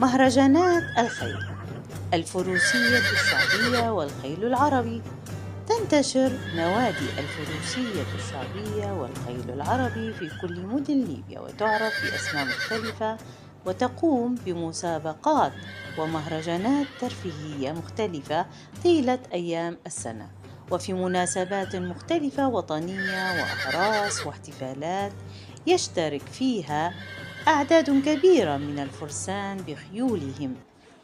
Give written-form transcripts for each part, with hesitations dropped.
مهرجانات الخيل الفروسية الشعبية والخيل العربي. تنتشر نوادي الفروسية الشعبية والخيل العربي في كل مدن ليبيا، وتعرف بأسماء مختلفة، وتقوم بمسابقات ومهرجانات ترفيهية مختلفة طيلة أيام السنة، وفي مناسبات مختلفة وطنية وأعراس واحتفالات يشترك فيها أعداد كبيرة من الفرسان بخيولهم،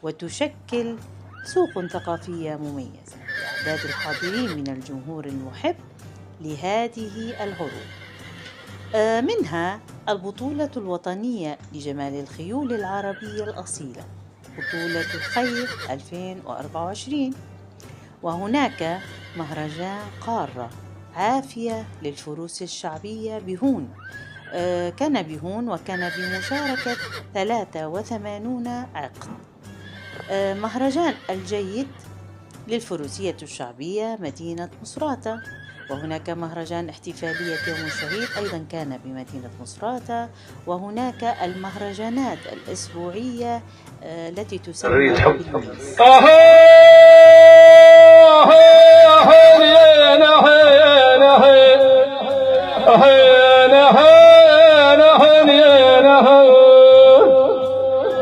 وتشكل سوق ثقافية مميزة لأعداد الحاضرين من الجمهور المحب لهذه العروض. منها البطولة الوطنية لجمال الخيول العربية الأصيلة، بطولة الخيل 2024، وهناك مهرجان قارة عافية للفروس الشعبية بهون، كان بهون وكان بمشاركة 83 عقد. مهرجان الجيد للفروسية الشعبية مدينة مصراتة، وهناك مهرجان احتفالية يوم الشهيد أيضا كان بمدينة مصراتة، وهناك المهرجانات الأسبوعية التي تسمى بالميس.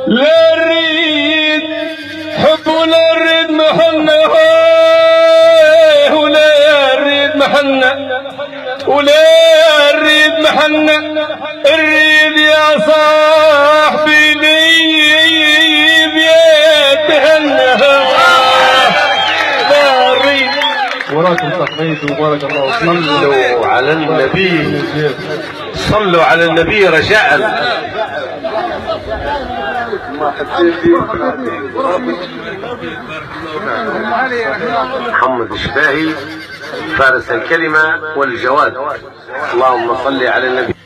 لا نريد حب ولا نريد محنة، ولا نريد محنة ولا نريد محنة، نريد يا صاحبي ليبيا تهنى. وراكم تقليد وبارك الله فيكم. صلوا على النبي، صلوا على النبي رجاء. محمد الشباهي فارس الكلمة والجواد. اللهم صل على النبي.